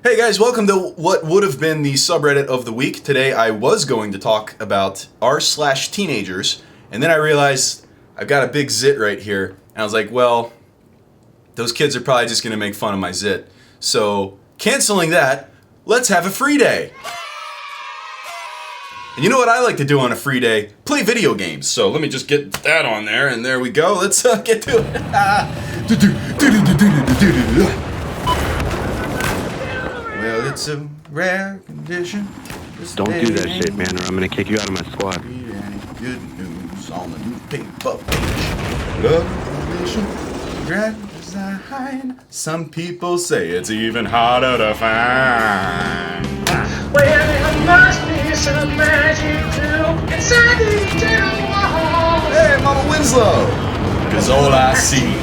Hey guys, welcome to what would have been the subreddit of the week. Today I was going to talk about r/teenagers, and then I realized I've got a big zit right here, and I was like, well, those kids are probably just going to make fun of my zit. So, canceling that, let's have a free day. And you know what I like to do on a free day? Play video games. So let me just get that on there, and there we go. Let's get to it. Well, it's a rare condition. Don't do that shit, man, or I'm gonna kick you out of my squad. Any good news on the newspaper page? Love condition, grand design. Some people say it's even harder to find. Well, there must be some magic too inside these little walls. Hey, Mama Winslow! Cause all I see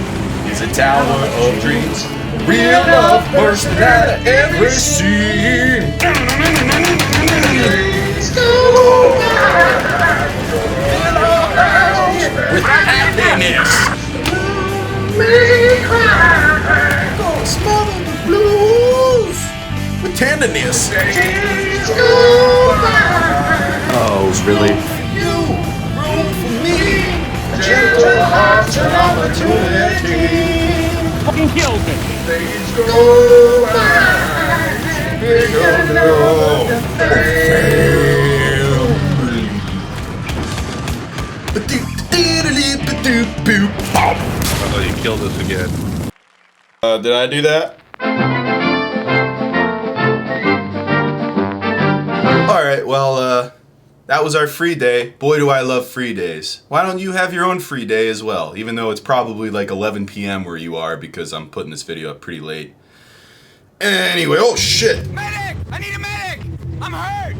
is a tower of dreams. Real love bursting out of every scene. With happiness. Gonna smother the blues with tenderness. Oh, really? You, room for me. Gentle hearts and opportunity. Fucking kills me. Days go by. Bigger love Oh, you killed us again. Did I do that? Alright, well, that was our free day. Boy, do I love free days. Why don't you have your own free day as well? Even though it's probably like 11 p.m. where you are because I'm putting this video up pretty late. Anyway, oh shit! Medic! I need a medic! I'm hurt!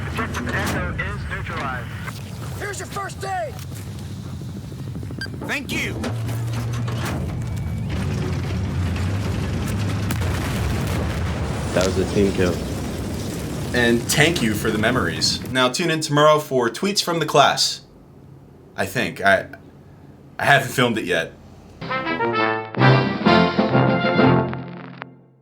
Objective Echo is neutralized. Here's your first aid! Thank you! That was a team kill. And thank you for the memories. Now tune in tomorrow for tweets from the class. I think. I haven't filmed it yet.